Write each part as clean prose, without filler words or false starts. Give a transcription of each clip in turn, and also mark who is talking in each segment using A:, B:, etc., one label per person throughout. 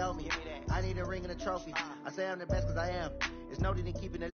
A: told me. I need a ring and a trophy. I say I'm the best because I am. It's no need in keeping it.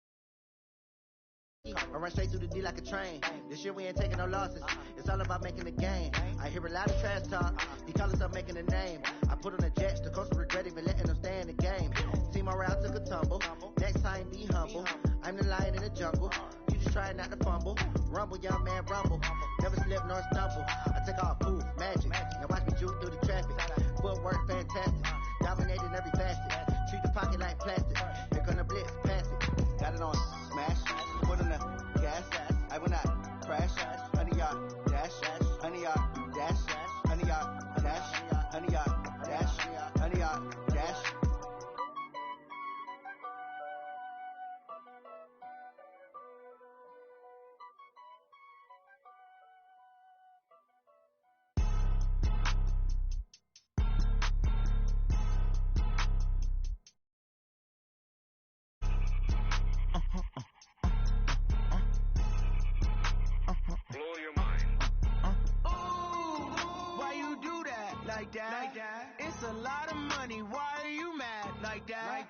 A: I run straight through the D like a train. This year we ain't taking no losses. It's all about making the game. I hear a lot of trash talk. He call himself making a name. I put on the Jets. The coach will regret even letting them stay in the game. Team morale took a tumble. Next time be humble. I'm the lion in the jungle. You just try not to fumble. Rumble, young man, rumble. Never slip nor stumble. I take off, poof, magic. Now watch me juke through the traffic. Footwork fantastic. Dominating every facet. Treat the pocket like plastic. They're gonna blitz, pass it. Got it on smash. Put on the gas. I will not crash. 100-yard dash. 100-yard dash. 100-yard dash. 100-yard dash. 100-yard dash.
B: Like that. It's a lot of money. Why are you mad like that?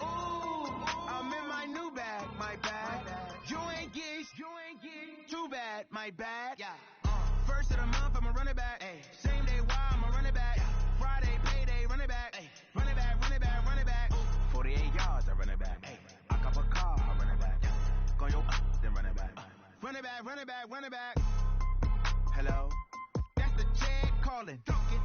B: Ooh, I'm in my new bag. My bad. You ain't geek. Too bad. My bad. Yeah. First of the month, I'ma run it back. Ay. Same day, why I'ma run it back. Friday, payday, run it back. Ay. Run it back. 48 yards, I run it back. Ay. I cop a car, I run it back. Go your then run it back. Run it back. Hello? That's the check calling.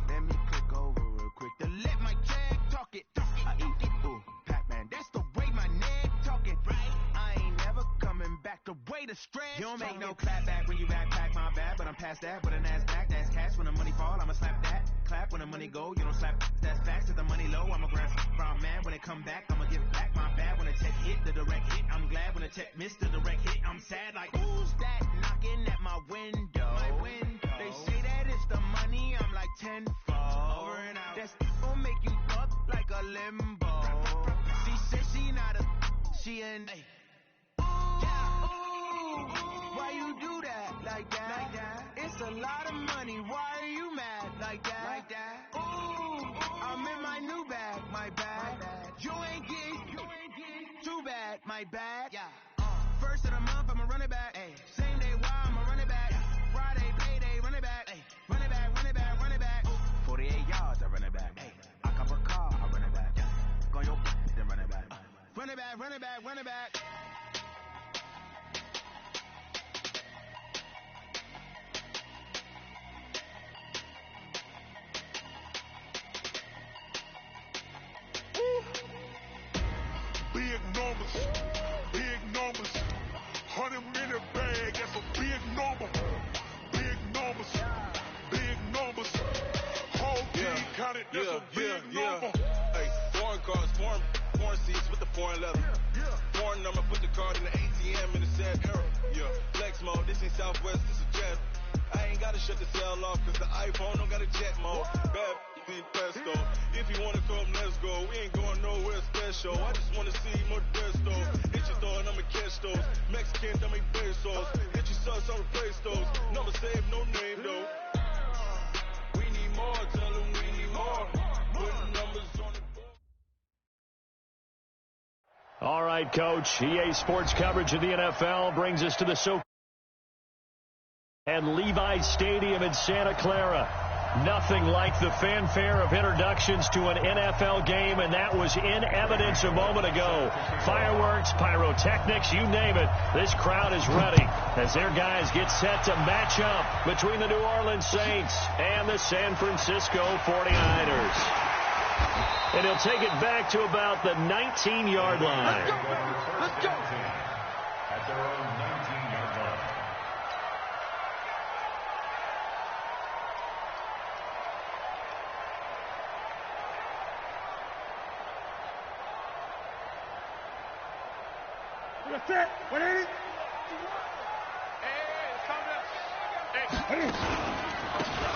B: Let me click over real quick to let my check talk it. I eat it, ooh, Pac-Man, that's the way my neck talking. Right? I ain't never coming back the way the stretch. You don't make no clap back when you backpack, my bad, but I'm past that. With an ass back, that's cash. When the money fall, I'ma slap that. Clap when the money go, you don't slap. That's facts. If the money low, I'ma grab from man. When it come back, I'ma give back. My bad when the tech hit, the direct hit. I'm glad when the tech missed the direct hit. I'm sad like, who's that knocking at my window? They say that it's the money, I'm like tenfold. Over and out. That's gon' make you up like a limbo. She said she not a, she an. Ooh, why you do that like that? It's a lot of money. Why are you mad like that? Ooh, I'm in my new bag. My bad. You ain't geek. Too bad. My bad. Yeah. First of the month, I'ma run it back. Ay. Same day, why I'ma run it back. Friday, payday, run it back. Ay. Run it back. 48 yards, I run it back. Ay. I cop a car, I run it back. Go your then run it back. Run it back.
C: Big numbers, 100-minute bag, that's a big number. Big numbers, whole team counted, that's a big number.
D: Hey, foreign cars, foreign seats with the foreign leather. Foreign number, put the card in the ATM in the sad era. Yeah, flex mode, this ain't Southwest, this is jet. I ain't gotta shut the cell off, cause the iPhone don't got a jet mode. Bad need pesto. If you wanna come, let's go. We ain't going nowhere special. I just wanna see Modesto. Hit your throw and I'ma catch those. Mexicans, I make pesos. Hit your sus, I'll replace those. Never save no name though. We need more, tell them we need more. Put numbers on the board.
E: All right, Coach. EA Sports coverage of the NFL brings us to the and Levi's Stadium in Santa Clara. Nothing like the fanfare of introductions to an NFL game, and that was in evidence a moment ago. Fireworks, pyrotechnics, you name it. This crowd is ready as their guys get set to match up between the New Orleans Saints and the San Francisco 49ers. And he'll take it back to about the 19-yard line.
B: Let's go.
E: At their own 19-yard line.
C: That's it. 180.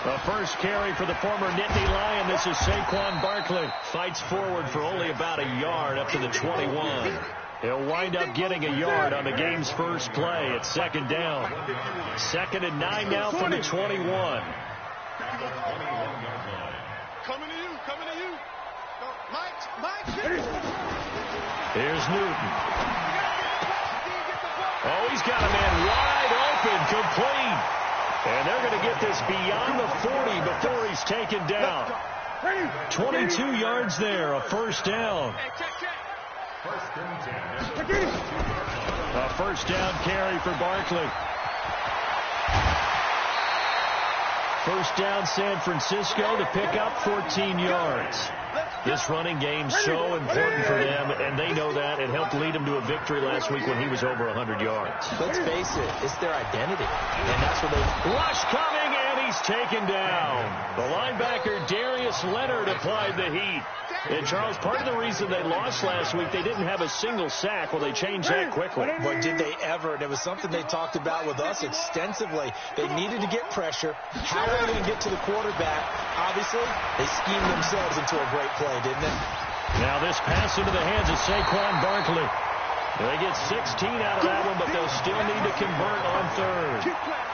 E: The first carry for the former Nittany Lion. This is Saquon Barkley. Fights forward for only about a yard up to the 21. He'll wind up getting a yard on the game's first play. It's second down. 2nd and 9 now from the 21.
C: Coming to you.
E: Here's Newton. Oh, he's got a man wide open, complete. And they're going to get this beyond the 40 before he's taken down. 22 yards there, a first down. A first down carry for Barkley. First down San Francisco to pick up 14 yards. This running game's so important for them, and they know that. It helped lead them to a victory last week when he was over 100 yards.
F: Let's face it, it's their identity, and that's what they...
E: Rush coming, and he's taken down. The linebacker Darius Leonard applied the heat. And, Charles, part of the reason they lost last week, they didn't have a single sack. Well, they changed that quickly.
F: But did they ever? And it was something they talked about with us extensively. They needed to get pressure. How are they going to get to the quarterback? Obviously, they schemed themselves into a great play, didn't they?
E: Now this pass into the hands of Saquon Barkley. They get 16 out of that one, but they'll still need to convert on third.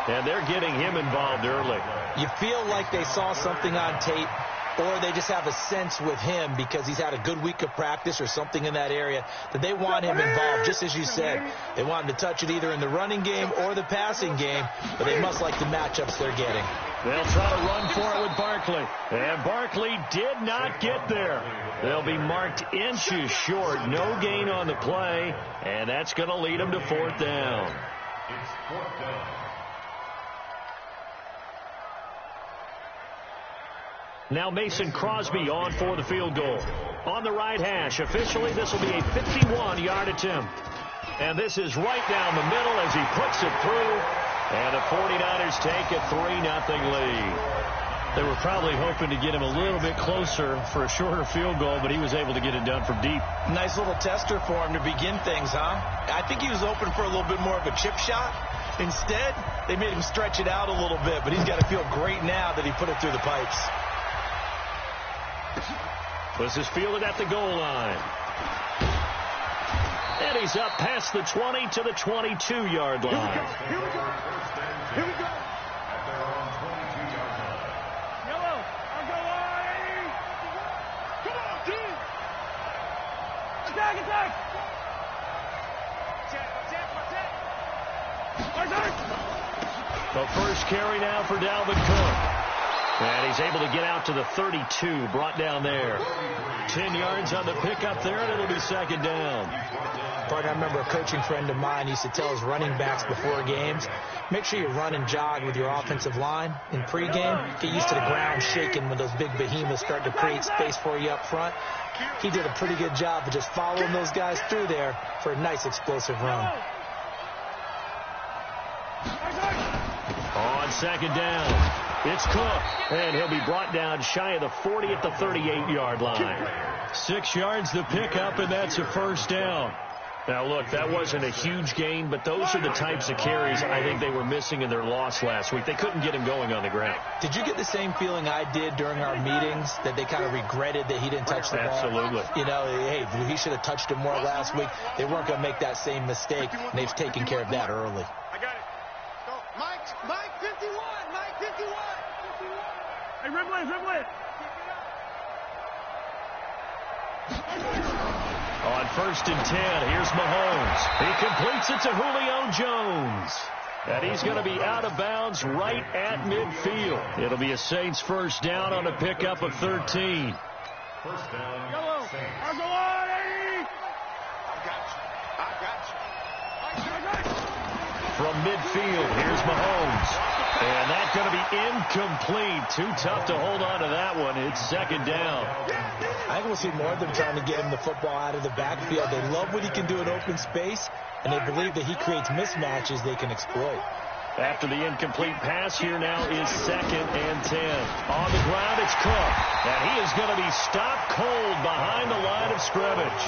E: And they're getting him involved early.
F: You feel like they saw something on tape, or they just have a sense with him because he's had a good week of practice or something in that area that they want him involved. Just as you said, they want him to touch it either in the running game or the passing game, but they must like the matchups they're getting.
E: They'll try to run for it with Barkley. And Barkley did not get there. They'll be marked inches short. No gain on the play, and that's going to lead them to fourth down.
C: It's fourth down.
E: Now Mason Crosby on for the field goal. On the right hash. Officially, this will be a 51-yard attempt. And this is right down the middle as he puts it through. And the 49ers take a 3-0 lead. They were probably hoping to get him a little bit closer for a shorter field goal, but he was able to get it done from deep.
F: Nice little tester for him to begin things, huh? I think he was open for a little bit more of a chip shot. Instead, they made him stretch it out a little bit, but he's got to feel great now that he put it through the pipes.
E: This is fielded at the goal line. And he's up past the 20 to the 22-yard line.
C: Here we go. Here we go. At their own 22-yard line.
B: Yellow, I'll go wide. Come on, dude. Attack, attack.
E: The first carry now for Dalvin Cook. And he's able to get out to the 32, brought down there. 10 yards on the pickup there, and it'll be second down.
F: Partner, I remember a coaching friend of mine used to tell his running backs before games, make sure you run and jog with your offensive line in pregame. Get used to the ground shaking when those big behemoths start to create space for you up front. He did a pretty good job of just following those guys through there for a nice explosive run.
E: On second down, it's Cook, and he'll be brought down shy of the 40 at the 38-yard line. 6 yards the pickup, and that's a first down. Now, look, that wasn't a huge gain, but those are the types of carries I think they were missing in their loss last week. They couldn't get him going on the ground.
F: Did you get the same feeling I did during our meetings, that they kind of regretted that he didn't touch the ball?
E: Absolutely.
F: You know, hey, he should have touched him more last week. They weren't going to make that same mistake, and they've taken care of that early.
B: I got it. Go. Mike 51. Mike 51. Hey, dribble it.
E: On first and 10, here's Mahomes. He completes it to Julio Jones. And he's going to be out of bounds right at midfield. It'll be a Saints first down on a pickup of 13.
C: First down.
B: Yellow.
C: Saints.
B: I'll go wide.
E: From midfield, here's Mahomes. And that's going to be incomplete. Too tough to hold on to that one. It's second down.
F: I think we'll see more of them trying to get him the football out of the backfield. They love what he can do in open space, and they believe that he creates mismatches they can exploit.
E: After the incomplete pass, here now is second and 10. On the ground, it's Cook. And he is going to be stopped cold behind the line of scrimmage.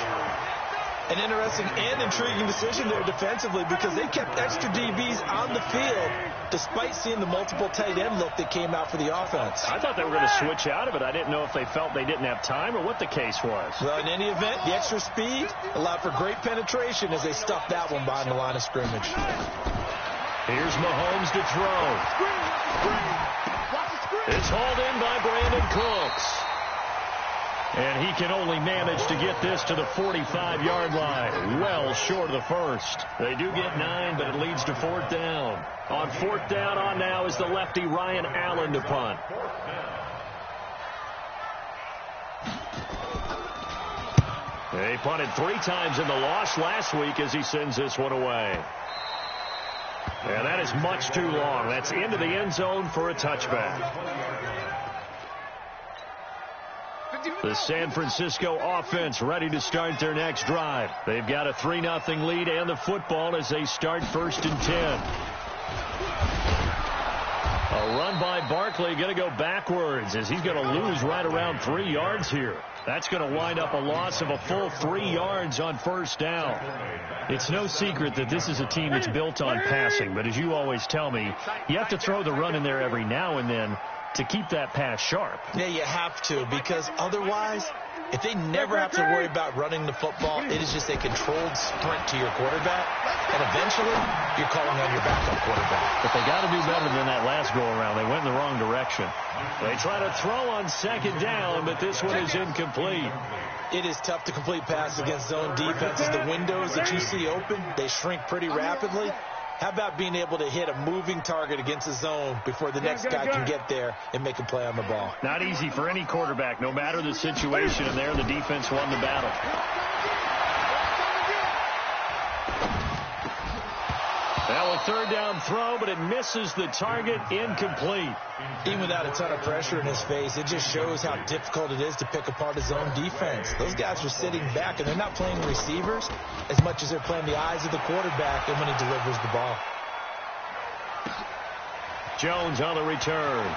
F: An interesting and intriguing decision there defensively, because they kept extra DBs on the field despite seeing the multiple tight end look that came out for the offense.
E: I thought they were going to switch out of it. I didn't know if they felt they didn't have time or what the case was.
F: Well, in any event, the extra speed allowed for great penetration as they stuffed that one behind the line of scrimmage.
E: Here's Mahomes to throw. It's hauled in by Brandon Cooks. And he can only manage to get this to the 45-yard line. Well short of the first. They do get 9, but it leads to 4th down. On 4th down, on now is the lefty Ryan Allen to punt. They punted 3 times in the loss last week as he sends this one away. And that is much too long. That's into the end zone for a touchback. The San Francisco offense ready to start their next drive. They've got a 3-0 lead and the football as they start 1st and 10. A run by Barkley going to go backwards as he's going to lose right around 3 yards here. That's going to wind up a loss of a full 3 yards on 1st down. It's no secret that this is a team that's built on passing, but as you always tell me, you have to throw the run in there every now and then to keep that pass sharp.
F: Yeah, you have to, because otherwise, if they never have to worry about running the football, it is just a controlled sprint to your quarterback, and eventually, you're calling on your backup quarterback.
E: But they got to do better than that last go-around. They went in the wrong direction. They try to throw on 2nd down, but this one is incomplete.
F: It is tough to complete passes against zone defenses. The windows that you see open, they shrink pretty rapidly. How about being able to hit a moving target against the zone before the next guy can get there and make a play on the ball?
E: Not easy for any quarterback, no matter the situation, and there the defense won the battle. Well, a 3rd down throw, but it misses the target, incomplete.
F: Even without a ton of pressure in his face, it just shows how difficult it is to pick apart his own defense. Those guys are sitting back, and they're not playing receivers as much as they're playing the eyes of the quarterback and when he delivers the ball.
E: Jones on the return.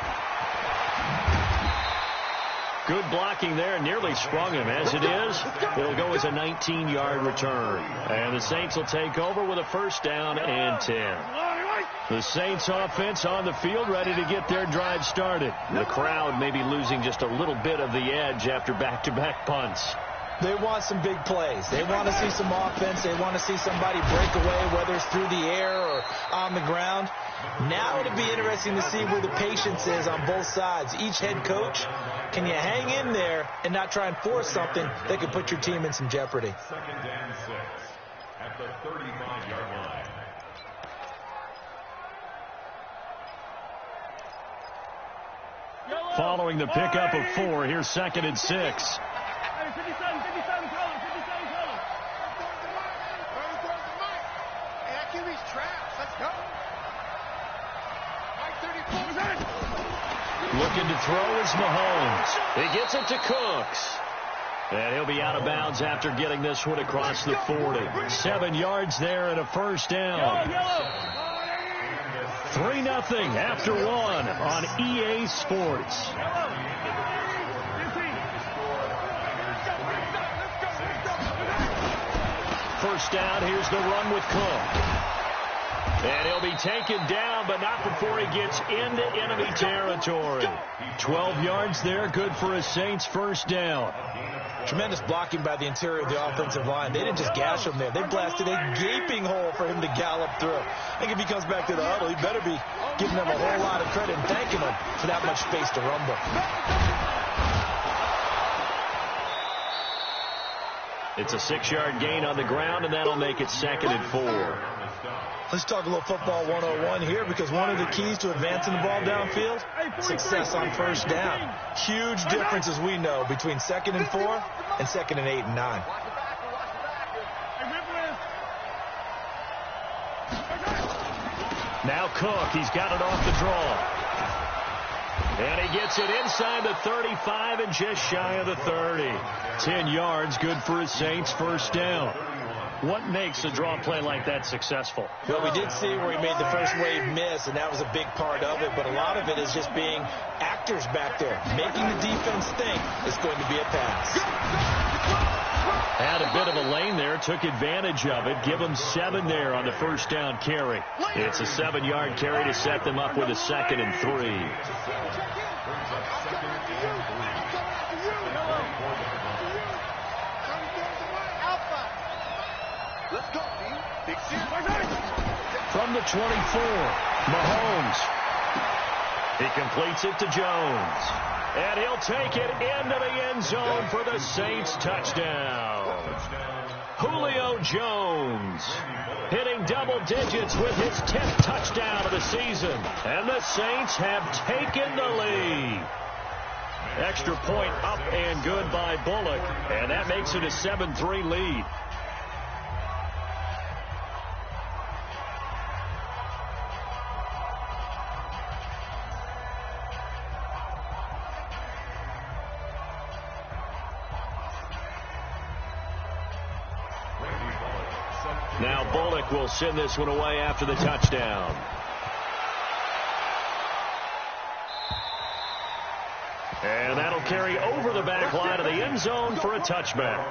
E: Good blocking there, nearly sprung him. As it is, it'll go as a 19-yard return. And the Saints will take over with a 1st down and 10. The Saints offense on the field ready to get their drive started. The crowd may be losing just a little bit of the edge after back-to-back punts.
F: They want some big plays. They want to see some offense. They want to see somebody break away, whether it's through the air or on the ground. Now it'll be interesting to see where the patience is on both sides. Each head coach, can you hang in there and not try and force something that could put your team in some jeopardy?
C: 2nd and 6 at the 35-yard line.
E: Following the pickup of 4, here's 2nd and 6. Looking to throw is Mahomes. He gets it to Cooks. And he'll be out of bounds after getting this one across the 40. 7 yards there and a 1st down. 3-0 after 1 on EA Sports. First down, here's the run with Cook. And he'll be taken down, but not before he gets into enemy territory. 12 yards there, good for a Saints 1st down.
F: Tremendous blocking by the interior of the offensive line. They didn't just gash him there. They blasted a gaping hole for him to gallop through. I think if he comes back to the huddle, he better be giving them a whole lot of credit and thanking them for that much space to rumble.
E: It's a 6-yard gain on the ground, and that'll make it 2nd and 4.
F: Let's talk a little football 101 here, because one of the keys to advancing the ball downfield, success on 1st down. Huge difference, as we know, between 2nd and 4 and 2nd and 8 and 9.
E: Now Cook, he's got it off the draw. And he gets it inside the 35 and just shy of the 30. 10 yards, good for his Saints 1st down. What makes a draw play like that successful?
F: Well, we did see where he made the first wave miss, and that was a big part of it. But a lot of it is just being actors back there, making the defense think it's going to be a pass.
E: Had a bit of a lane there, took advantage of it. Give them 7 there on the 1st down carry. It's a 7-yard carry to set them up with a 2nd and 3. From the 24, Mahomes. He completes it to Jones. And he'll take it into the end zone for the Saints touchdown. Julio Jones hitting double digits with his 10th touchdown of the season. And the Saints have taken the lead. Extra point up and good by Bullock. And that makes it a 7-3 lead. Now Bullock will send this one away after the touchdown. And that'll carry over the back line of the end zone for a touchback.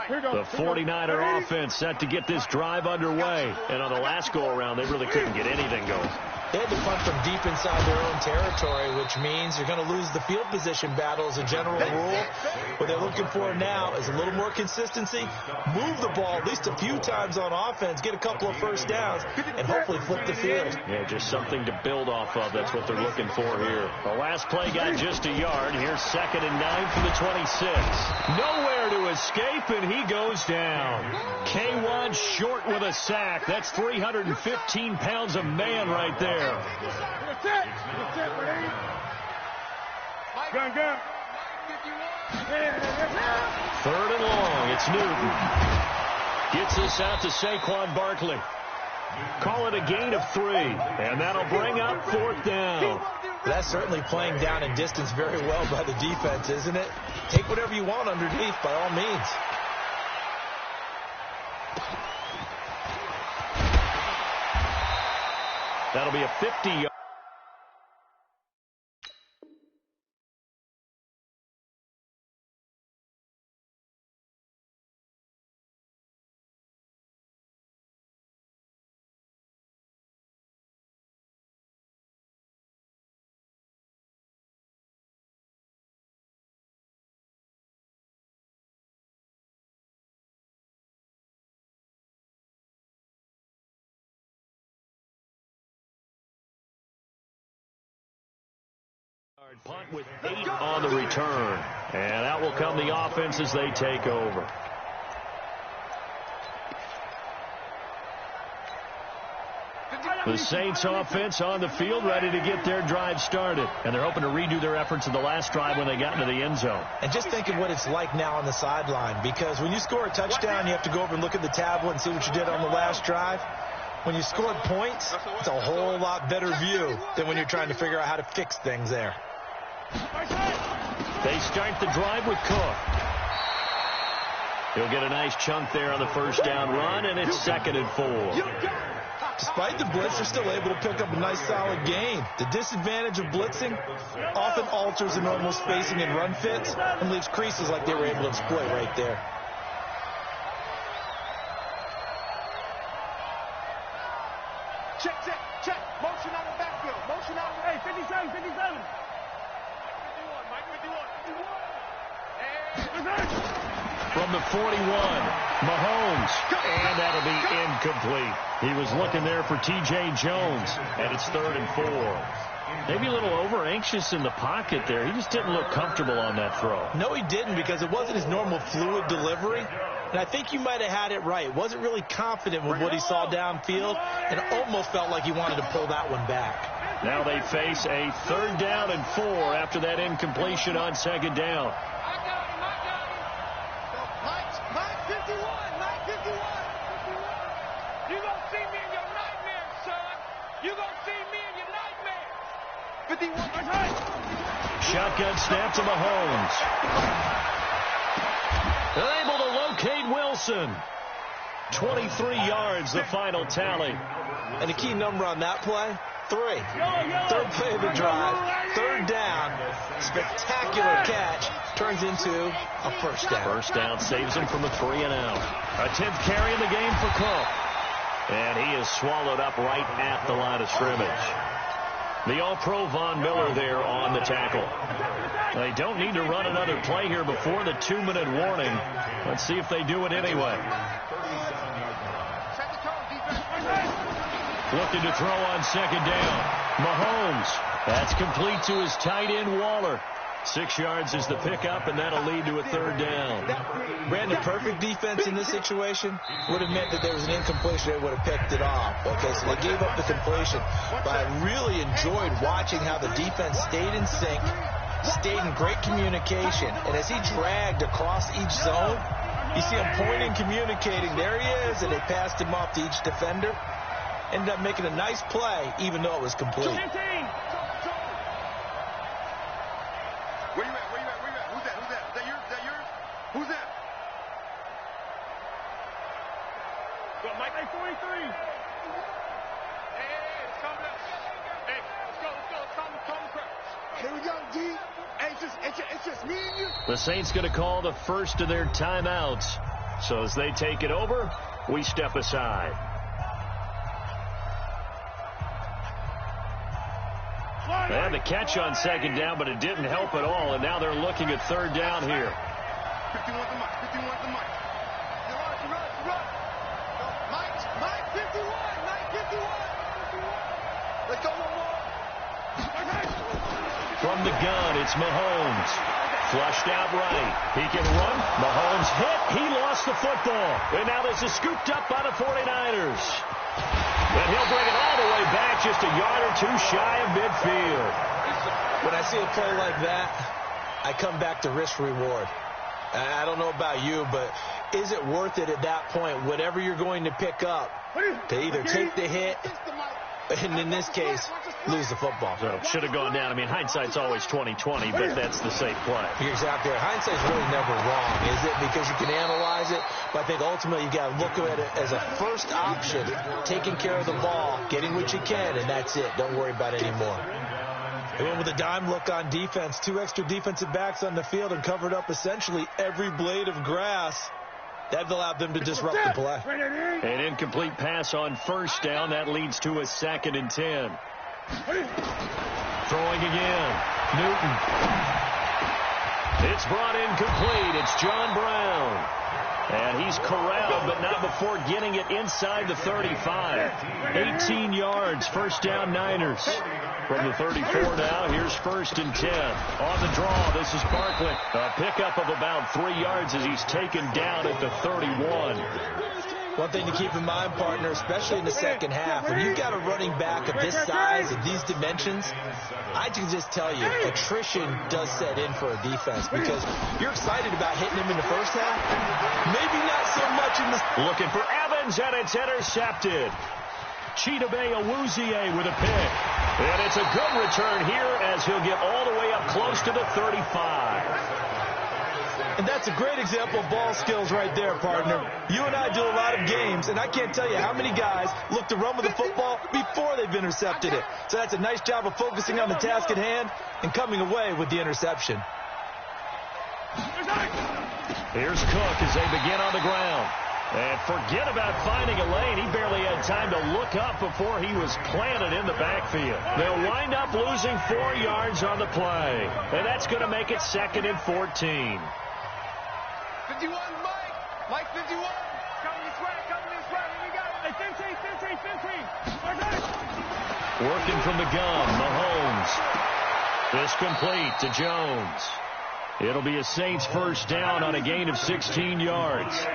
E: The 49er offense set to get this drive underway. And on the last go-around, they really couldn't get anything going.
F: They had to punt from deep inside their own territory, which means you're going to lose the field position battle as a general rule. What they're looking for now is a little more consistency, move the ball at least a few times on offense, get a couple of first downs, and hopefully flip the field.
E: Yeah, just something to build off of. That's what they're looking for here. The last play got just a yard. Here's 2nd and 9 from the 26. Nowhere to escape, and he goes down. K1 short with a sack. That's 315 pounds of man right there.
G: Gun.
E: 3rd and long. It's Newton. Gets this out to Saquon Barkley. Call it a gain of 3. And that'll bring up 4th down.
F: That's certainly playing down in distance very well by the defense, isn't it? Take whatever you want underneath by all means.
E: That'll be a 50-yard. Punt with 8 on the return. And out will come the offense as they take over. The Saints offense on the field ready to get their drive started. And they're hoping to redo their efforts in the last drive when they got into the end zone.
F: And just think of what it's like now on the sideline. Because when you score a touchdown, you have to go over and look at the tablet and see what you did on the last drive. When you scored points, it's a whole lot better view than when you're trying to figure out how to fix things there.
E: They start the drive with Cook. He'll get a nice chunk there on the first down run, and it's 2nd and 4.
F: Despite the blitz, they're still able to pick up a nice solid gain. The disadvantage of blitzing often alters the normal spacing and run fits and leaves creases like they were able to exploit right there.
G: Check. Motion out of the backfield. Motion out of the... Hey, 57. 51. Mike 51.
E: From the 41, Mahomes. And that'll be incomplete. He was looking there for T.J. Jones. And it's 3rd and 4. Maybe a little over-anxious in the pocket there. He just didn't look comfortable on that throw.
F: No, he didn't, because it wasn't his normal fluid delivery. And I think you might have had it right. Wasn't really confident with what he saw downfield, and almost felt like he wanted to pull that one back.
E: Now they face a 3rd down and 4 after that incompletion on 2nd down.
G: Mike 51. You gonna see me in your nightmares, son. You gonna see me in your nightmares. 51. That's right.
E: Shotgun snap to Mahomes. They're able to locate Wilson. 23 yards, the final tally.
F: And the key number on that play, 3. 3rd play of the drive, 3rd down, spectacular catch, turns into a first down.
E: First down saves him from a 3 and out. A 10th carry in the game for Cook. And he is swallowed up right at the line of scrimmage. The All-Pro Von Miller there on the tackle. They don't need to run another play here before the 2-minute warning. Let's see if they do it anyway. Looking to throw on second down. Mahomes. That's complete to his tight end, Waller. 6 yards is the pickup, and that'll lead to a third down.
F: Brandon, perfect defense in this situation would have meant that there was an incompletion. They would have picked it off. Okay, so they gave up the completion. But I really enjoyed watching how the defense stayed in sync, stayed in great communication. And as he dragged across each zone, you see him pointing, communicating. There he is, and they passed him off to each defender. Ended up making a nice play, even though it was complete.
C: Where you at? Where you at? Where you at? Who's that? Who's that? Is that yours? Is that yours? Who's that?
G: Go, Mike, 43. Hey, it's coming up. Hey, let's go. It's coming crap.
C: Here we go, D. Hey, it's just me and you.
E: The Saints going to call the first of their timeouts. So as they take it over, we step aside. They had the catch on second down, but it didn't help at all, and now they're looking at third down here.
C: 51 the mic. 51 the mic. Run. Mike, 51. Mike, 51. Let's go, one more.
E: From the gun, it's Mahomes. Flushed out right. He can run. Mahomes hit. He lost the football. And now this is scooped up by the 49ers. And he'll bring it all the way back just a yard or two shy of midfield.
F: When I see a play like that, I come back to risk reward. I don't know about you, but is it worth it at that point, whatever you're going to pick up, to either take the hit, and in this case, lose the football?
E: So should have gone down. I mean, hindsight's always 20/20, but that's the safe play.
F: You're exactly right. Hindsight's really never wrong, is it? Because you can analyze it, but I think ultimately you got to look at it as a first option, taking care of the ball, getting what you can, and that's it. Don't worry about it anymore. They went with a dime look on defense, 2 extra defensive backs on the field, and covered up essentially every blade of grass. That allowed them to disrupt the play.
E: An incomplete pass on first down. That leads to a 2nd and 10. Throwing again. Newton. It's brought in complete. It's John Brown. And he's corralled, but not before getting it inside the 35. 18 yards. First down, Niners. From the 34 now, here's 1st and 10. On the draw, this is Barkley. A pickup of about 3 yards as he's taken down at the 31.
F: One thing to keep in mind, partner, especially in the second half, when you've got a running back of this size, of these dimensions, I can just tell you, attrition does set in for a defense because you're excited about hitting him in the first half. Maybe not so much in the...
E: Looking for Evans, and it's intercepted. Chidobe Awuzie with a pick. And it's a good return here as he'll get all the way up close to the 35.
F: And that's a great example of ball skills right there, partner. You and I do a lot of games, and I can't tell you how many guys look to run with the football before they've intercepted it. So that's a nice job of focusing on the task at hand and coming away with the interception.
E: Here's Cook as they begin on the ground. And forget about finding a lane. He barely had time to look up before he was planted in the backfield. They'll wind up losing 4 yards on the play. And that's going to make it 2nd and 14.
G: 51, Mike 51. Coming this way. Here we go. Hey, 15.
E: Working from the gun, Mahomes. This complete to Jones. It'll be a Saints first down on a gain of 16 yards.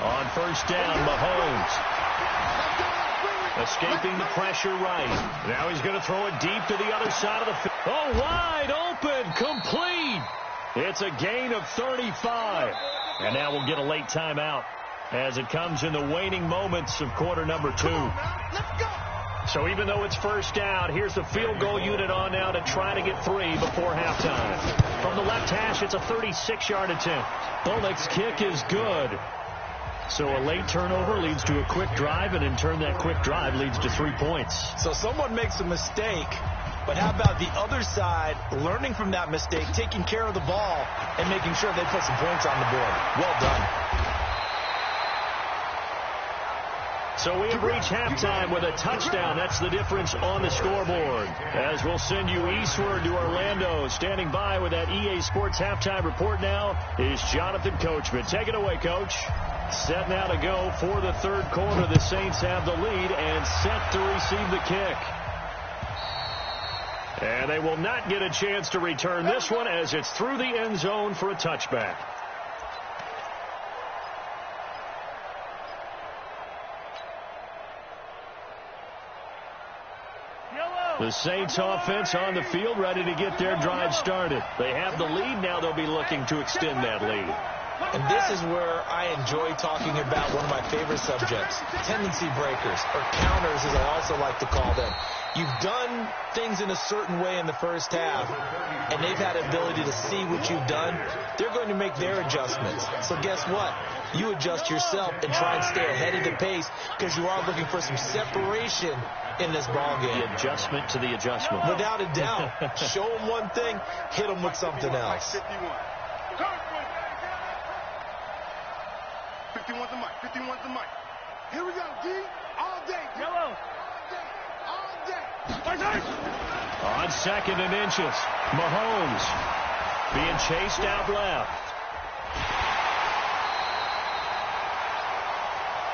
E: On first down, Mahomes. Escaping the pressure right. Now he's going to throw it deep to the other side of the field. Oh, wide open, complete. It's a gain of 35. And now we'll get a late timeout as it comes in the waning moments of quarter number 2. So even though it's first down, here's the field goal unit on now to try to get 3 before halftime. From the left hash, it's a 36-yard attempt. Bullock's kick is good. So a late turnover leads to a quick drive, and in turn that quick drive leads to 3 points.
F: So someone makes a mistake, but how about the other side learning from that mistake, taking care of the ball, and making sure they put some points on the board? Well done.
E: So we have reached halftime with a touchdown. That's the difference on the scoreboard. As we'll send you eastward to Orlando. Standing by with that EA Sports halftime report now is Jonathan Coachman. Take it away, Coach. Set now to go for the third quarter. The Saints have the lead and set to receive the kick. And they will not get a chance to return this one as it's through the end zone for a touchback. The Saints offense on the field, ready to get their drive started. They have the lead. Now they'll be looking to extend that lead.
F: And this is where I enjoy talking about one of my favorite subjects, tendency breakers, or counters as I also like to call them. You've done things in a certain way in the first half, and they've had the ability to see what you've done. They're going to make their adjustments. So guess what? You adjust yourself and try and stay ahead of the pace because you are looking for some separation in this ball game.
E: The adjustment to the adjustment.
F: Without a doubt. Show them one thing, hit them with something else.
C: 51's the mic. 51's the mic. Here we go, D. All day.
G: Yellow.
C: All day.
E: On 2nd and inches, Mahomes being chased out left.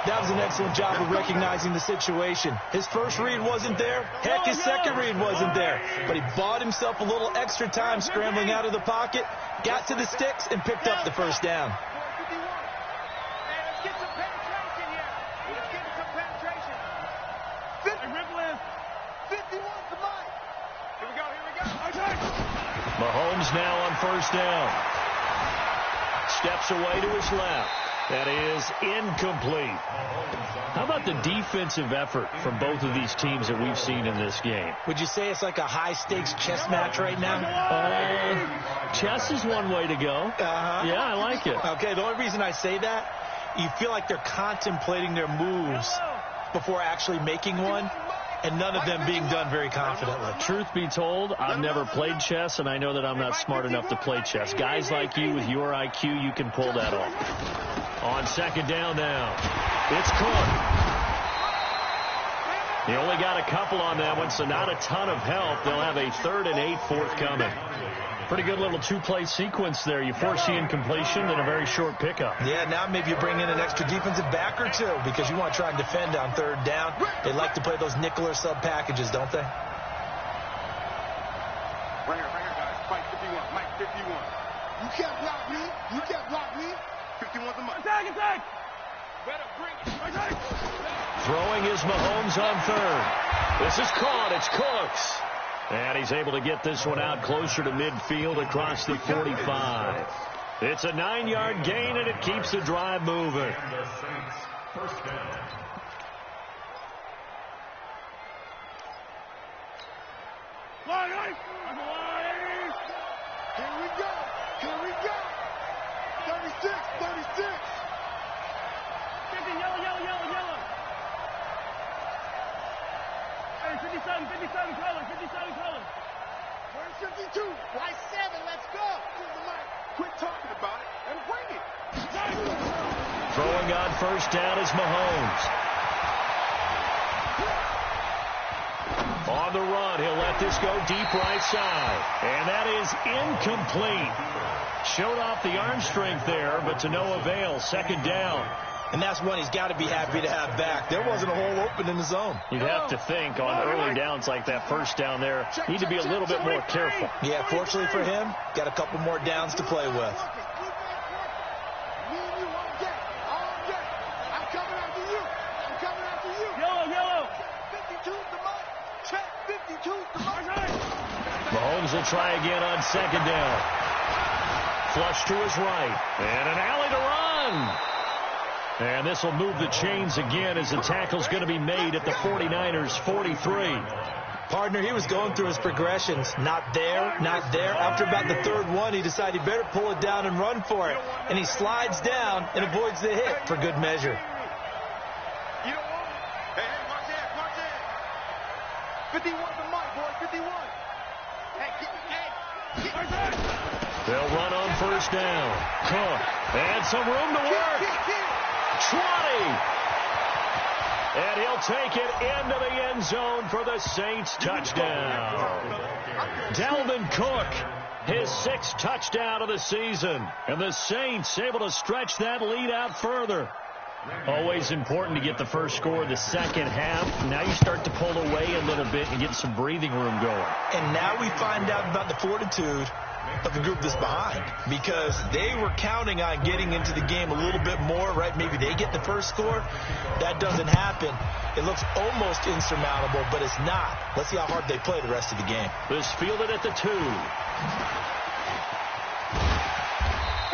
F: That was an excellent job of recognizing the situation. His first read wasn't there. Heck, his second read wasn't there. But he bought himself a little extra time scrambling out of the pocket, got to the sticks, and picked up the first down.
G: Let's get some penetration here. Let's get some penetration.
C: 51's the mic.
G: Here we go, here we go. Okay.
E: Mahomes now on first down. Steps away to his left. That is incomplete. How about the defensive effort from both of these teams that we've seen in this game?
F: Would you say it's like a high-stakes chess match right now?
E: Chess is one way to go. Yeah, I like it.
F: Okay, the only reason I say that, you feel like they're contemplating their moves before actually making one, and none of them being done very confidently.
E: Truth be told, I've never played chess, and I know that I'm not smart enough to play chess. Guys like you with your IQ, you can pull that off. On 2nd down now, it's Cook. He only got a couple on that one, so not a ton of help. They'll have a 3rd and 8 forthcoming. Pretty good little two-play sequence there. You force the incompletion and a very short pickup.
F: Yeah, now maybe you bring in an extra defensive back or two because you want to try and defend on 3rd down. They like to play those nickel or sub packages, don't they?
C: Right here, guys. Mike 51. Mike 51. You can't block me. You can't block me. 51's the mic.
G: Attack. Better bring it. Attack.
E: Throwing is Mahomes on 3rd. This is caught. It's Cooks. And he's able to get this one out closer to midfield across the 45. It's a 9-yard gain, and it keeps the drive moving.
C: Here we go. 36.
G: Yellow. Hey, 57 color.
C: Where's 52? Why 7? Let's go. Quit talking about it and bring it.
E: Throwing on first down is Mahomes. On the run, he'll let this go deep right side. And that is incomplete. Showed off the arm strength there, but to no avail. 2nd down.
F: And that's one he's got to be happy to have back. There wasn't a hole open in the zone.
E: You'd have to think on early downs like that first down there, need to be a little bit more careful.
F: Yeah, fortunately for him, got a couple more downs to play with.
C: I'm coming after you.
G: Yellow.
C: 52's the mic. Check 52's the mic.
E: Mahomes will try again on 2nd down. Flush to his right. And an alley to run. And this will move the chains again as the tackle's going to be made at the 49ers 43.
F: Partner, he was going through his progressions. Not there. After about the 3rd one, he decided he better pull it down and run for it. And he slides down and avoids the hit for good measure.
C: You don't want it. Hey, watch that. 51's the mic, boy. 51. Hey.
E: They'll run on first down. Cook. And some room to work. 20. And he'll take it into the end zone for the Saints touchdown. Dalvin Cook, his 6th touchdown of the season. And the Saints able to stretch that lead out further. Always important to get the first score of the second half. Now you start to pull away a little bit and get some breathing room going.
F: And now we find out about the fortitude of the group that's behind, because they were counting on getting into the game a little bit more, right? Maybe they get the first score. That doesn't happen. It looks almost insurmountable, but it's not. Let's see how hard they play the rest of the game.
E: This fielded at the 2.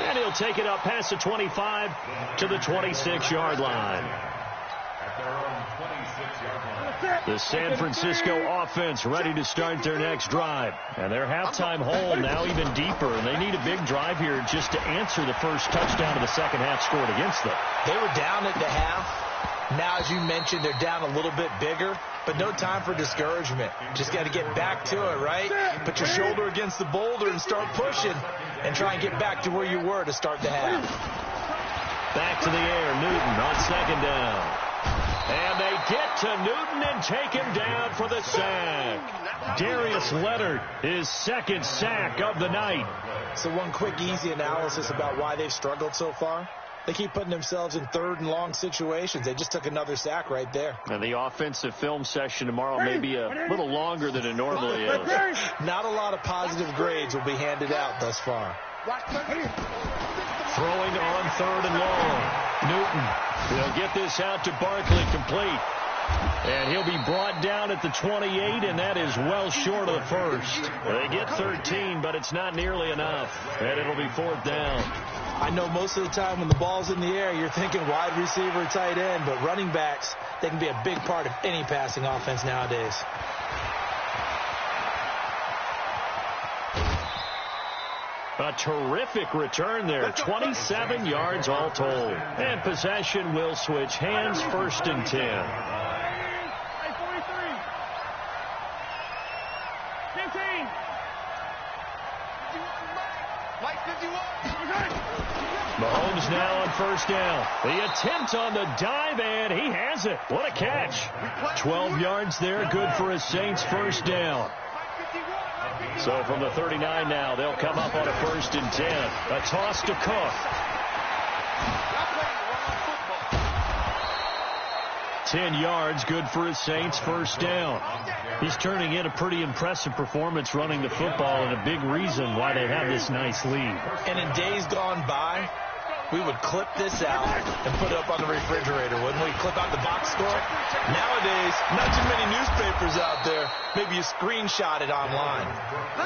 E: And he'll take it up past the 25 to the 26-yard line. The San Francisco offense ready to start their next drive. And their halftime hole now even deeper. And they need a big drive here just to answer the first touchdown of the second half scored against them.
F: They were down at the half. Now, as you mentioned, they're down a little bit bigger. But no time for discouragement. Just got to get back to it, right? Put your shoulder against the boulder and start pushing. And try and get back to where you were to start the half.
E: Back to the air, Newton on second down. And they get to Newton and take him down for the sack. Darius Leonard, his 2nd sack of the night.
F: So one quick, easy analysis about why they've struggled so far. They keep putting themselves in 3rd and long situations. They just took another sack right there.
E: And the offensive film session tomorrow may be a little longer than it normally is.
F: Not a lot of positive grades will be handed out thus far.
E: Throwing on 3rd and long. Newton, he'll get this out to Barkley, complete. And he'll be brought down at the 28, and that is well short of the first. They get 13, but it's not nearly enough. And it'll be 4th down.
F: I know most of the time when the ball's in the air, you're thinking wide receiver, tight end, but running backs, they can be a big part of any passing offense nowadays.
E: A terrific return there. 27 yards all told. And possession will switch hands, 1st and 10.
G: 15.
E: Mahomes now on 1st down. The attempt on the dive, and he has it. What a catch. 12 yards there, good for a Saints 1st down. So from the 39 now, they'll come up on a 1st and 10. A toss to Cook. 10 yards, good for his Saints 1st down. He's turning in a pretty impressive performance running the football, and a big reason why they have this nice lead.
F: And in days gone by, we would clip this out and put it up on the refrigerator, wouldn't we? Clip out the box score. Nowadays, not too many newspapers out there. Maybe you screenshot it online.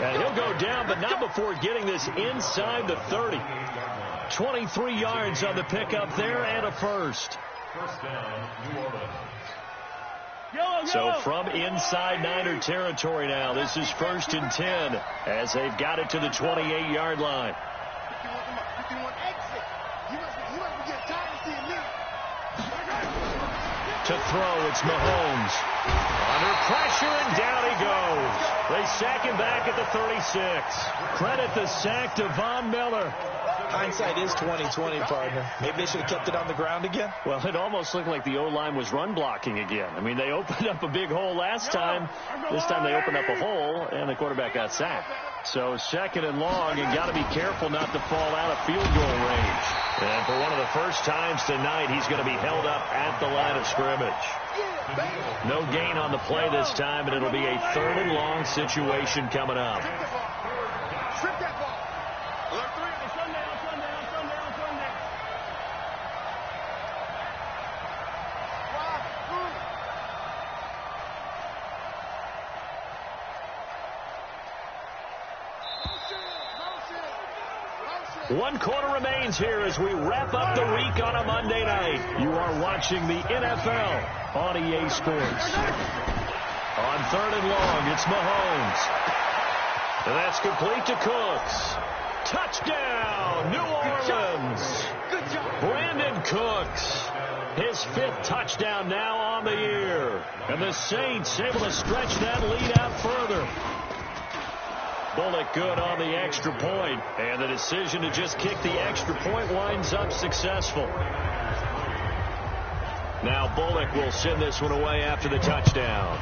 E: And he'll go down, but not before getting this inside the 30. 23 yards on the pickup there and a first. So from inside Niner territory now, this is 1st and 10 as they've got it to the 28-yard line. To throw, it's Mahomes. Under pressure, and down he goes. They sack him back at the 36. Credit the sack to Von Miller.
F: Hindsight is 20/20, partner. Maybe they should have kept it on the ground again.
E: Well, it almost looked like the O-line was run blocking again. I mean, they opened up a big hole last time. This time they opened up a hole, and the quarterback got sacked. So 2nd and long, and got to be careful not to fall out of field goal range. And for one of the first times tonight, he's going to be held up at the line of scrimmage. No gain on the play this time, and it'll be a 3rd and long situation coming up. One quarter remains here as we wrap up the week on a Monday night. You are watching the NFL on EA Sports. On 3rd and long, it's Mahomes. And that's complete to Cooks. Touchdown, New Orleans. Brandon Cooks. His 5th touchdown now on the year. And the Saints able to stretch that lead out further. Bullock good on the extra point, and the decision to just kick the extra point winds up successful. Now Bullock will send this one away after the touchdown.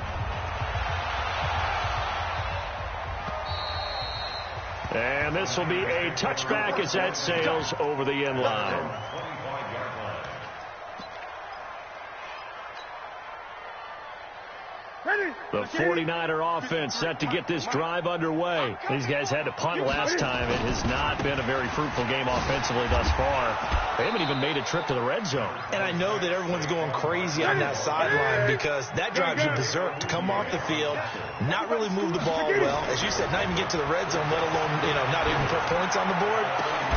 E: And this will be a touchback as that sails over the end line. The 49er offense set to get this drive underway. These guys had to punt last time. It has not been a very fruitful game offensively thus far. They haven't even made a trip to the red zone.
F: And I know that everyone's going crazy on that sideline because that drives you berserk to come off the field, not really move the ball well. As you said, not even get to the red zone, let alone, not even put points on the board.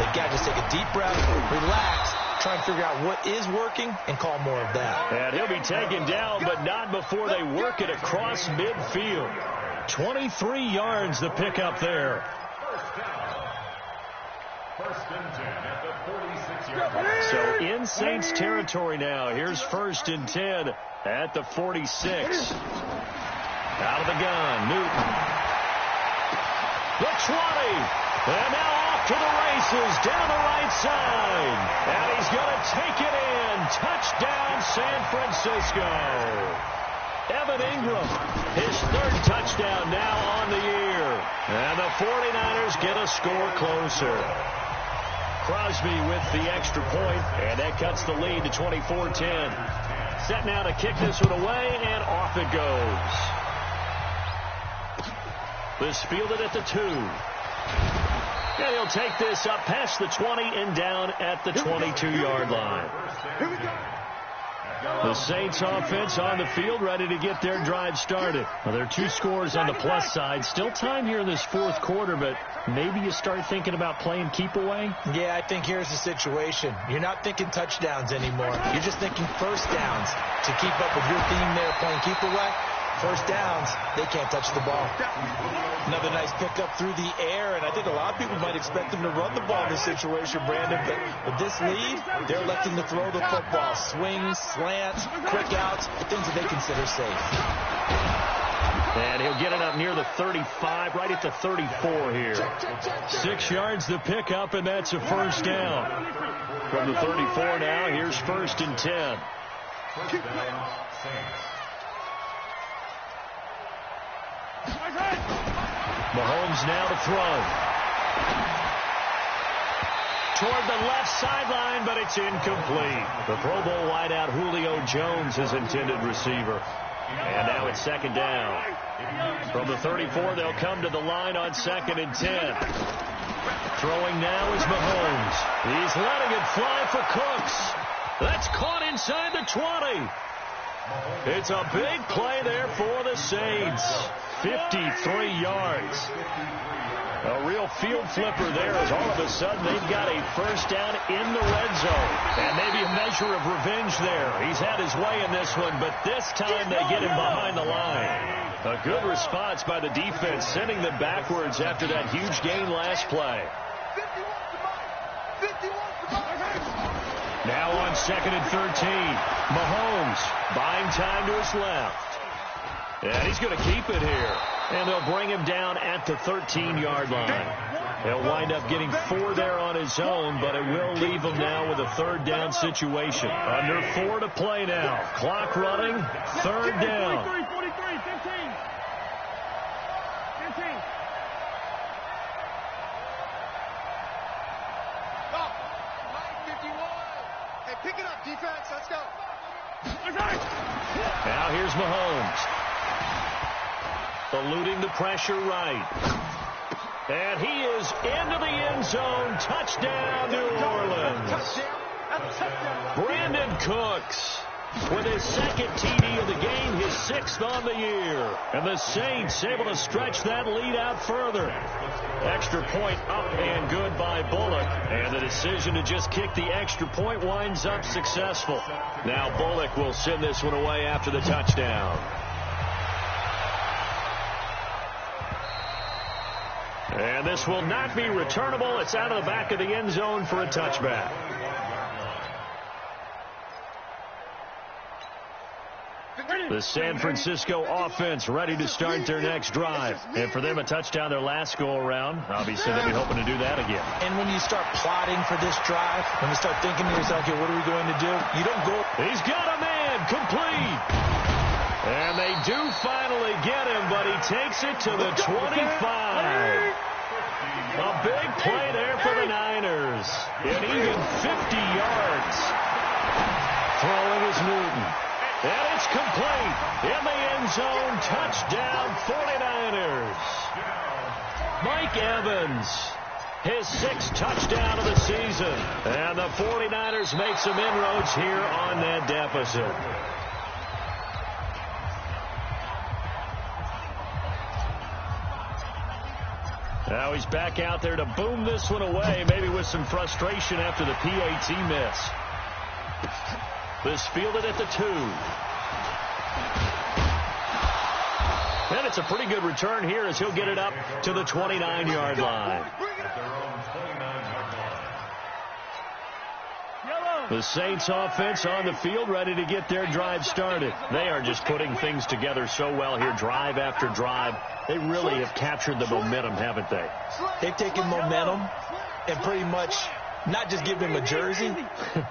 F: They've got to just take a deep breath, relax, try and figure out what is working and call more of that.
E: And he'll be taken down, but not before they work it across midfield. 23 yards the pickup there.
H: First and 10 at the 46-yard line.
E: So in Saints territory now. Here's 1st and 10 at the 46. Out of the gun, Newton. The 20. And now off to the races down the right side. And he's going to take it in. Touchdown, San Francisco. Evan Ingram, his 3rd touchdown now on the year. And the 49ers get a score closer. Crosby with the extra point, and that cuts the lead to 24-10. Set now to kick this one away, and off it goes. This fielded at the 2. And he'll take this up past the 20 and down at the 22-yard line.
C: Here we go.
E: The Saints offense on the field, ready to get their drive started. Well, there are 2 scores on the plus side. Still time here in this 4th quarter, but maybe you start thinking about playing keep away?
F: Yeah, I think here's the situation. You're not thinking touchdowns anymore. You're just thinking first downs to keep up with your theme there playing keep away. First downs, they can't touch the ball. Another nice pickup through the air, and I think a lot of people might expect them to run the ball in this situation, Brandon, but with this lead, they're electing to throw the football. Swings, slants, quick outs, things that they consider safe.
E: And he'll get it up near the 35, right at the 34 here. 6 yards the pickup, and that's a first down. From the 34 now, here's 1st and 10.
H: First down, Saints.
E: Mahomes now to throw. Toward the left sideline, but it's incomplete. The Pro Bowl wideout Julio Jones is intended receiver. And now it's 2nd down. From the 34, they'll come to the line on 2nd and 10. Throwing now is Mahomes. He's letting it fly for Cooks. That's caught inside the 20. It's a big play there for the Saints. 53 yards. A real field flipper there as all of a sudden they've got a first down in the red zone. And maybe a measure of revenge there. He's had his way in this one, but this time they get him behind the line. A good response by the defense, sending them backwards after that huge gain last play. Now on 2nd and 13, Mahomes buying time to his left. And he's going to keep it here. And they'll bring him down at the 13-yard line. He'll wind up getting 4 there on his own, but it will leave him now with a 3rd down situation. Under 4 to play now. Clock running, 3rd down.
G: 43, 15. 15.
C: Stop. 51. Hey, pick it up, defense. Let's go.
E: Now here's Mahomes. Eluding the pressure right. And he is into the end zone. Touchdown, New Orleans. Brandon Cooks with his 2nd TD of the game, his 6th on the year. And the Saints able to stretch that lead out further. Extra point up and good by Bullock. And the decision to just kick the extra point winds up successful. Now Bullock will send this one away after the touchdown. And this will not be returnable. It's out of the back of the end zone for a touchback. The San Francisco offense ready to start their next drive. And for them, a touchdown their last go-around. Obviously, they'll be hoping to do that again.
F: And when you start plotting for this drive, when you start thinking to yourself, okay, what are we going to do? You don't go.
E: He's got a man. again, complete. And they do finally get him, but he takes it to the 25. A big play there for the Niners. An even 50 yards. Throwing is Newton. And it's complete. In the end zone, touchdown 49ers. Mike Evans, his 6th touchdown of the season. And the 49ers make some inroads here on that deficit. Now he's back out there to boom this one away, maybe with some frustration after the PAT miss. This fielded at the 2. And it's a pretty good return here as he'll get it up to the 29-yard line. The Saints offense on the field ready to get their drive started. They are just putting things together so well here, drive after drive. They really have captured the momentum, haven't they?
F: They've taken momentum and pretty much not just give him a jersey,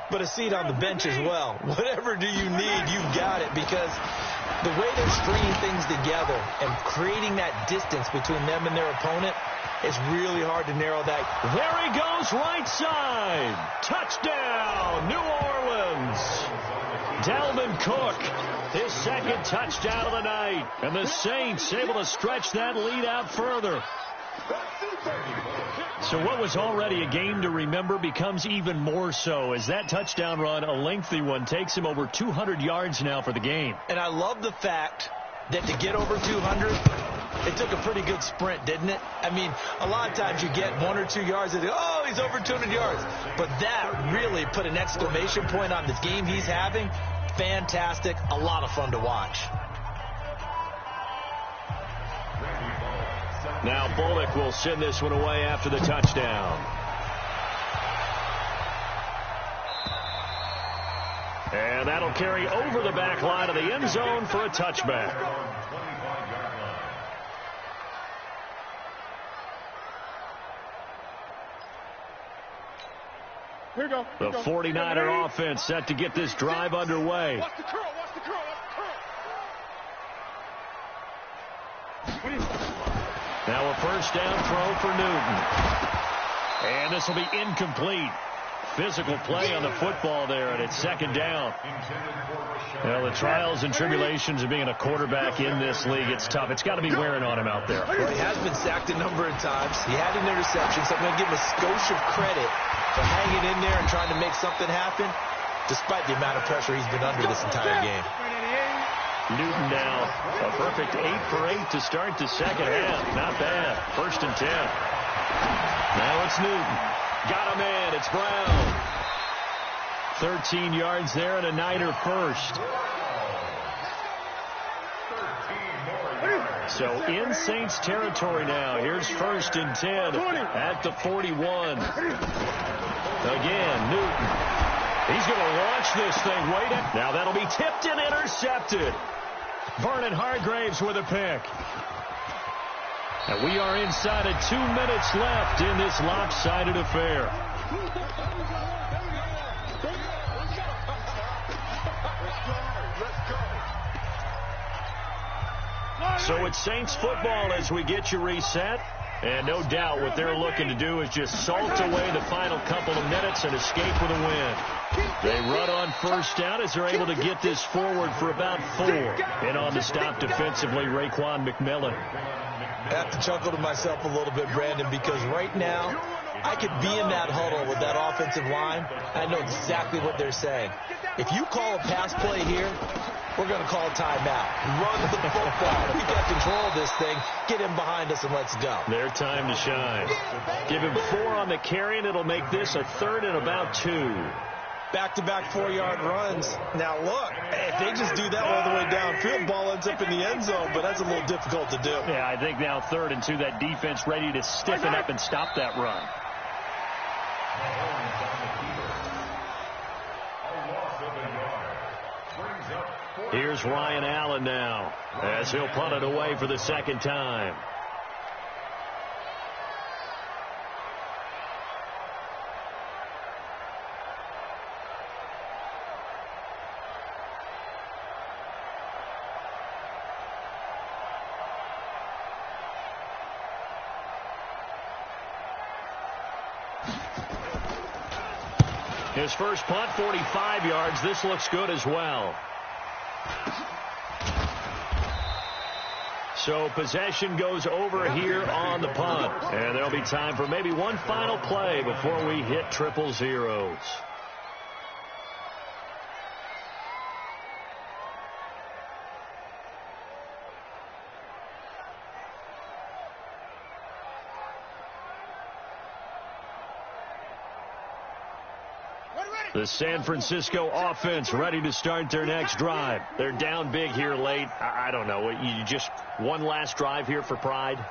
F: but a seat on the bench as well. Whatever do you need, you've got it, because the way they're stringing things together and creating that distance between them and their opponent is really hard to narrow that.
E: There he goes, right side. Touchdown, New Orleans. Dalvin Cook, his 2nd touchdown of the night. And the Saints able to stretch that lead out further. So what was already a game to remember becomes even more so as that touchdown run, a lengthy one, takes him over 200 yards now for the game.
F: And I love the fact that to get over 200, it took a pretty good sprint, didn't it? I mean, a lot of times you get 1 or 2 yards and oh, he's over 200 yards. But that really put an exclamation point on this game he's having. Fantastic. A lot of fun to watch.
E: Now Bullock will send this one away after the touchdown. And that'll carry over the back line of the end zone for a touchback.
G: Here we go.
E: The 49er offense set to get this drive underway.
G: Watch the curl. Watch the curl. Watch the curl.
E: Now a first down throw for Newton. And this will be incomplete. Physical play on the football there, and it's 2nd down. Well, the trials and tribulations of being a quarterback in this league, it's tough. It's got to be wearing on him out there.
F: Well, he has been sacked a number of times. He had an interception, so I'm going to give him a skosh of credit for hanging in there and trying to make something happen, despite the amount of pressure he's been under this entire game.
E: Newton now, a perfect 8 for 8 to start the second half. Not bad. 1st and 10. Now it's Newton. Got him in. It's Brown. 13 yards there and a Niner first. So in Saints territory now. Here's 1st and 10 at the 41. Again, Newton. He's going to launch this thing. Wait it. Now that'll be tipped and intercepted. Vernon Hargraves with a pick. And we are inside of 2 minutes left in this lopsided affair. So it's Saints football as we get you reset. And no doubt what they're looking to do is just salt away the final couple of minutes and escape with a win. They run on first down as they're able to get this forward for about 4. And on the stop defensively, Raekwon McMillan.
F: I have to chuckle to myself a little bit, Brandon, because right now I could be in that huddle with that offensive line. I know exactly what they're saying. If you call a pass play here, we're going to call a timeout. Run the football. We got control of this thing. Get him behind us and let's go.
E: Their time to shine. Give him 4 on the carry, and it'll make this a 3rd and about 2.
F: Back-to-back 4-yard runs. Now, look, if they just do that all the way downfield, ball ends up in the end zone, but that's a little difficult to do.
E: Yeah, I think now 3rd and 2, that defense ready to stiffen up and stop that run. Here's Ryan Allen now as he'll punt it away for the 2nd time. His first punt, 45 yards. This looks good as well. So possession goes over here on the punt. And there'll be time for maybe one final play before we hit triple zeros. The San Francisco offense ready to start their next drive. They're down big here late. I don't know. You just one last drive here for pride?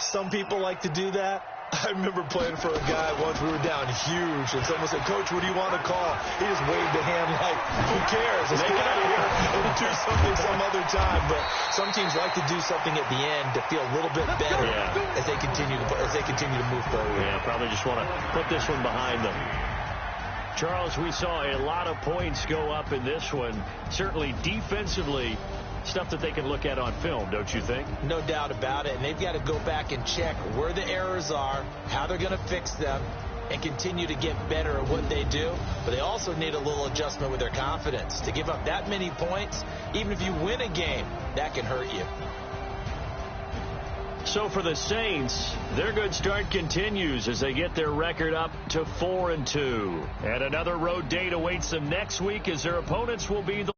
I: Some people like to do that. I remember playing for a guy once. We were down huge, and someone said, "Coach, what do you want to call?" He just waved a hand like, "Who cares? Let's get out of here and do something some other time." But some teams like to do something at the end to feel a little bit better as they continue to move forward.
E: Yeah, probably just want to put this one behind them. Charles, we saw a lot of points go up in this one. Certainly defensively, stuff that they can look at on film, don't you think?
F: No doubt about it. And they've got to go back and check where the errors are, how they're going to fix them, and continue to get better at what they do. But they also need a little adjustment with their confidence. To give up that many points, even if you win a game, that can hurt you.
E: So for the Saints, their good start continues as they get their record up to 4-2. And another road date awaits them next week as their opponents will be the